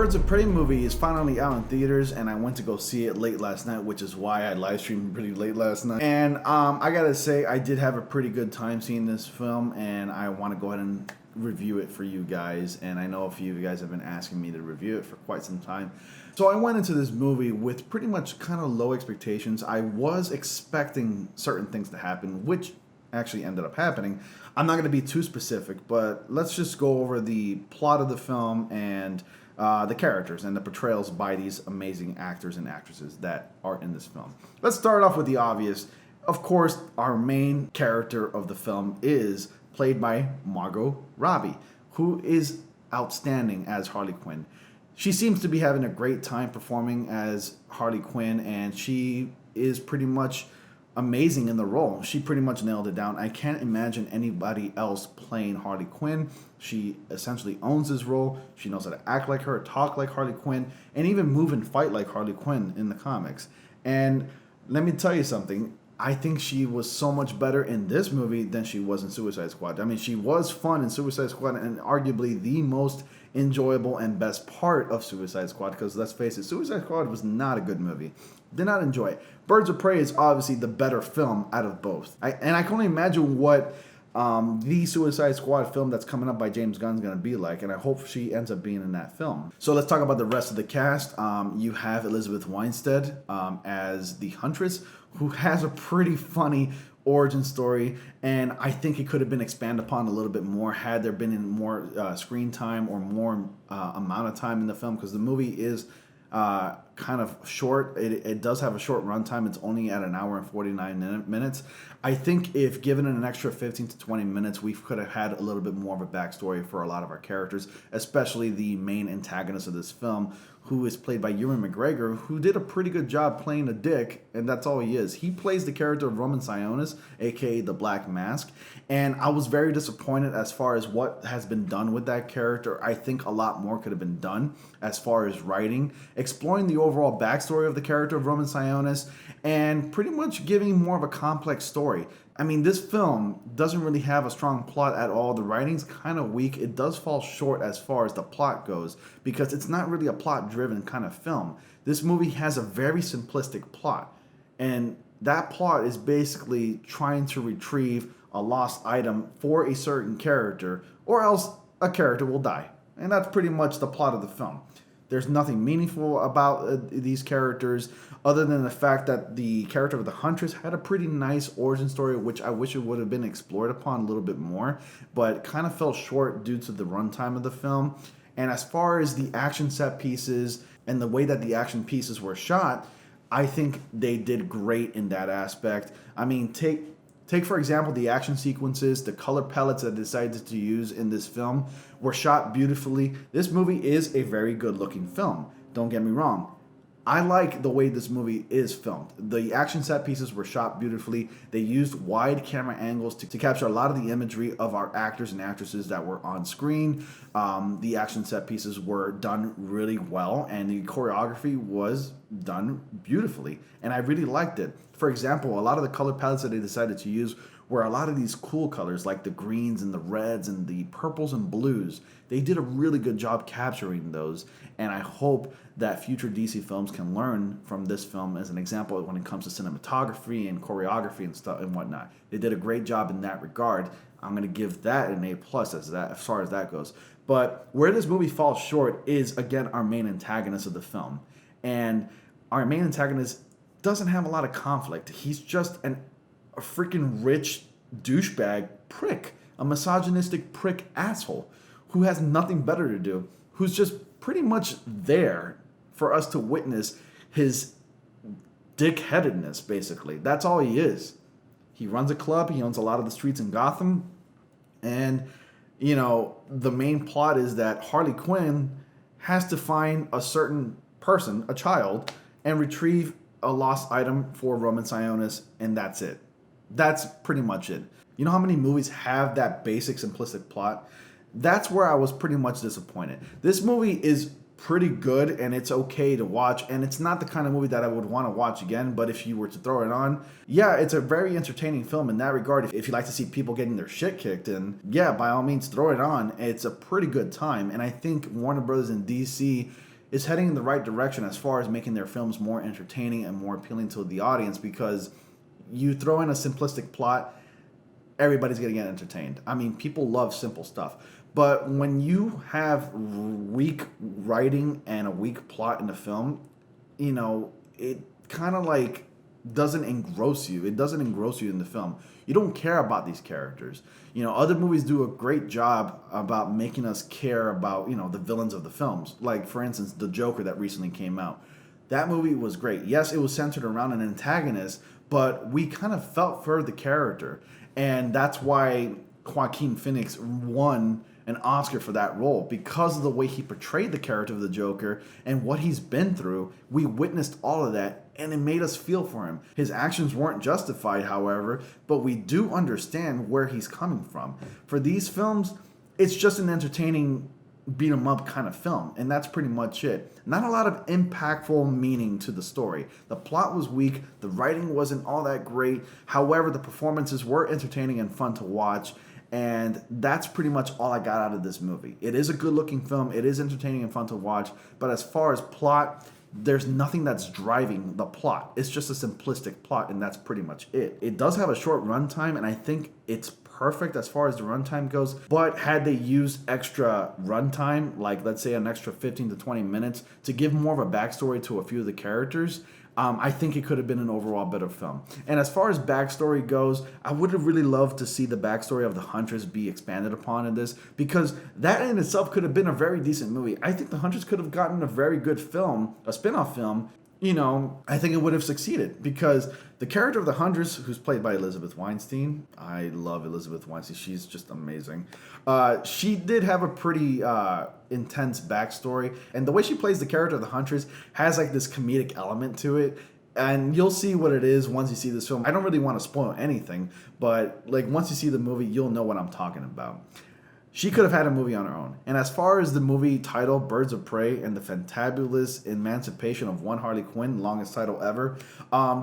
Birds of Prey movie is finally out in theaters, and I went to go see it late last night, which is why I live streamed pretty late last night. And I gotta say, I did have a pretty good time seeing this film, and I want to go ahead and review it for you guys. And I know a few of you guys have been asking me to review it for quite some time. So I went into this movie with pretty much kind of low expectations. I was expecting certain things to happen, which actually ended up happening. I'm not going to be too specific, but let's just go over the plot of the film and the characters and the portrayals by these amazing actors and actresses that are in this film. Let's start off with the obvious. Of course, our main character of the film is played by Margot Robbie, who is outstanding as Harley Quinn. She seems to be having a great time performing as Harley Quinn, and she is pretty much amazing in the role. She pretty much nailed it down. I can't imagine anybody else playing Harley Quinn. She essentially owns this role. She knows how to act like her, talk like Harley Quinn, and even move and fight like Harley Quinn in the comics. And let me tell you something. I think she was so much better in this movie than she was in Suicide Squad. I mean, she was fun in Suicide Squad and arguably the most enjoyable and best part of Suicide Squad, because let's face it, Suicide Squad was not a good movie. Did not enjoy it. Birds of Prey is obviously the better film out of both. I can only imagine what the Suicide Squad film that's coming up by James Gunn is going to be like, and I hope she ends up being in that film. So let's talk about the rest of the cast. You have Elizabeth Winstead as the Huntress, who has a pretty funny origin story, and I think it could have been expanded upon a little bit more had there been more screen time or more amount of time in the film, because the movie is kind of short. It does have a short runtime. It's only at 1 hour and 49 minutes. I think if given an extra 15 to 20 minutes, we could have had a little bit more of a backstory for a lot of our characters, especially the main antagonist of this film, who is played by Ewan McGregor, who did a pretty good job playing a dick, and that's all he is. He plays the character of Roman Sionis, aka the Black Mask, and I was very disappointed as far as what has been done with that character. I think a lot more could have been done as far as writing, exploring the overall backstory of the character of Roman Sionis, and pretty much giving more of a complex story. I mean, this film doesn't really have a strong plot at all. The writing's kind of weak. It does fall short as far as the plot goes, because it's not really a plot-driven kind of film. This movie has a very simplistic plot, and that plot is basically trying to retrieve a lost item for a certain character, or else a character will die. And that's pretty much the plot of the film. There's nothing meaningful about these characters other than the fact that the character of the Huntress had a pretty nice origin story, which I wish it would have been explored upon a little bit more, but kind of fell short due to the runtime of the film. And as far as the action set pieces and the way that the action pieces were shot, I think they did great in that aspect. I mean, Take, for example, the action sequences. The color palettes that they decided to use in this film were shot beautifully. This movie is a very good-looking film. Don't get me wrong. I like the way this movie is filmed. The action set pieces were shot beautifully. They used wide camera angles to capture a lot of the imagery of our actors and actresses that were on screen. The action set pieces were done really well, and the choreography was done beautifully, and I really liked it. For example, a lot of the color palettes that they decided to use were a lot of these cool colors, like the greens and the reds and the purples and blues. They did a really good job capturing those, and I hope that future DC films can learn from this film as an example when it comes to cinematography and choreography and stuff and whatnot. They did a great job in that regard. I'm going to give that an A+ as far as that goes. But where this movie falls short is, again, our main antagonist of the film. And our main antagonist doesn't have a lot of conflict. He's just a freaking rich douchebag prick, a misogynistic prick asshole who has nothing better to do, who's just pretty much there for us to witness his dick-headedness, basically. That's all he is. He runs a club, he owns a lot of the streets in Gotham, and, you know, the main plot is that Harley Quinn has to find a certain person, a child, and retrieve a lost item for Roman Sionis, and that's it. That's pretty much it. You know how many movies have that basic simplistic plot? That's where I was pretty much disappointed. This movie is pretty good, and it's okay to watch, and it's not the kind of movie that I would want to watch again, but if you were to throw it on, yeah, it's a very entertaining film in that regard. If you like to see people getting their shit kicked in, yeah, by all means, throw it on. It's a pretty good time, and I think Warner Brothers and DC is heading in the right direction as far as making their films more entertaining and more appealing to the audience, because you throw in a simplistic plot, everybody's going to get entertained. I mean, people love simple stuff. But when you have weak writing and a weak plot in the film, you know, it kind of like doesn't engross you. It doesn't engross you in the film. You don't care about these characters. You know, other movies do a great job about making us care about, you know, the villains of the films. Like, for instance, The Joker that recently came out. That movie was great. Yes, it was centered around an antagonist, but we kind of felt for the character. And that's why Joaquin Phoenix won an Oscar for that role, because of the way he portrayed the character of the Joker and what he's been through. We witnessed all of that, and it made us feel for him. His actions weren't justified, however, but we do understand where he's coming from. For these films, it's just an entertaining beat 'em up kind of film, and that's pretty much it. Not a lot of impactful meaning to the story. The plot was weak, the writing wasn't all that great. However, the performances were entertaining and fun to watch, and that's pretty much all I got out of this movie. It is a good looking film, it is entertaining and fun to watch, but as far as plot, there's nothing that's driving the plot. It's just a simplistic plot, and that's pretty much it. It does have a short runtime, and I think it's perfect as far as the runtime goes, but had they used extra runtime, like let's say an extra 15 to 20 minutes to give more of a backstory to a few of the characters, I think it could have been an overall better film. And as far as backstory goes, I would have really loved to see the backstory of the Huntress be expanded upon in this, because that in itself could have been a very decent movie. I think the Huntress could have gotten a very good film, a spin-off film. You know, I think it would have succeeded, because the character of the Huntress, who's played by Elizabeth Weinstein, I love Elizabeth Weinstein, she's just amazing. She did have a pretty intense backstory, and the way she plays the character of the Huntress has like this comedic element to it, and you'll see what it is once you see this film. I don't really want to spoil anything, but like once you see the movie, you'll know what I'm talking about. She could have had a movie on her own. And as far as the movie title, Birds of Prey and the Fantabulous Emancipation of One Harley Quinn, longest title ever,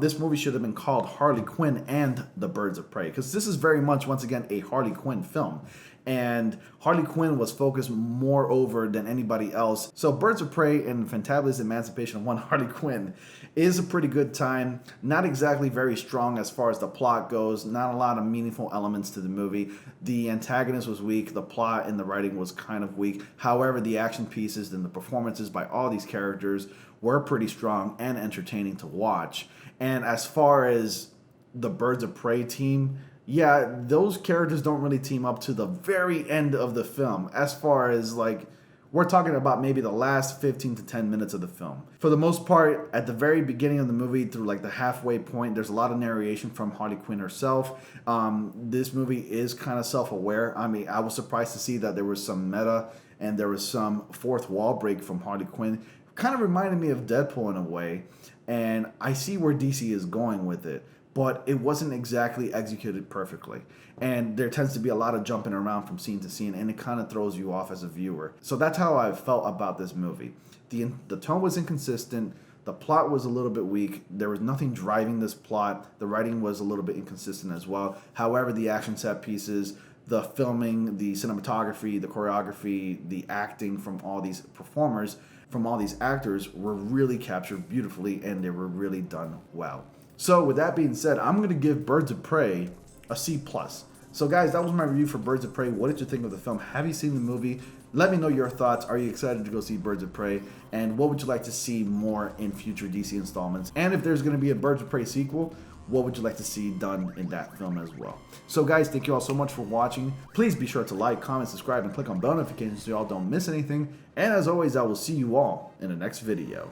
this movie should have been called Harley Quinn and the Birds of Prey, because this is very much, once again, a Harley Quinn film. And Harley Quinn was focused more over than anybody else. So Birds of Prey and Fantabulous Emancipation of One Harley Quinn is a pretty good time. Not exactly very strong as far as the plot goes. Not a lot of meaningful elements to the movie. The antagonist was weak. The plot and the writing was kind of weak. However, the action pieces and the performances by all these characters were pretty strong and entertaining to watch. And as far as the Birds of Prey team, yeah, those characters don't really team up to the very end of the film. As far as like, we're talking about maybe the last 15 to 10 minutes of the film. For the most part, at the very beginning of the movie through like the halfway point, there's a lot of narration from Harley Quinn herself. This movie is kind of self-aware. I mean, I was surprised to see that there was some meta and there was some fourth wall break from Harley Quinn. Kind of reminded me of Deadpool in a way, and I see where DC is going with it, but it wasn't exactly executed perfectly. And there tends to be a lot of jumping around from scene to scene, and it kind of throws you off as a viewer. So that's how I felt about this movie. The tone was inconsistent, the plot was a little bit weak, there was nothing driving this plot, the writing was a little bit inconsistent as well. However, the action set pieces, the filming, the cinematography, the choreography, the acting from all these performers, from all these actors were really captured beautifully, and they were really done well. So with that being said, I'm going to give Birds of Prey a C+. So guys, that was my review for Birds of Prey. What did you think of the film? Have you seen the movie? Let me know your thoughts. Are you excited to go see Birds of Prey? And what would you like to see more in future DC installments? And if there's going to be a Birds of Prey sequel, what would you like to see done in that film as well? So guys, thank you all so much for watching. Please be sure to like, comment, subscribe, and click on bell notifications so y'all don't miss anything. And as always, I will see you all in the next video.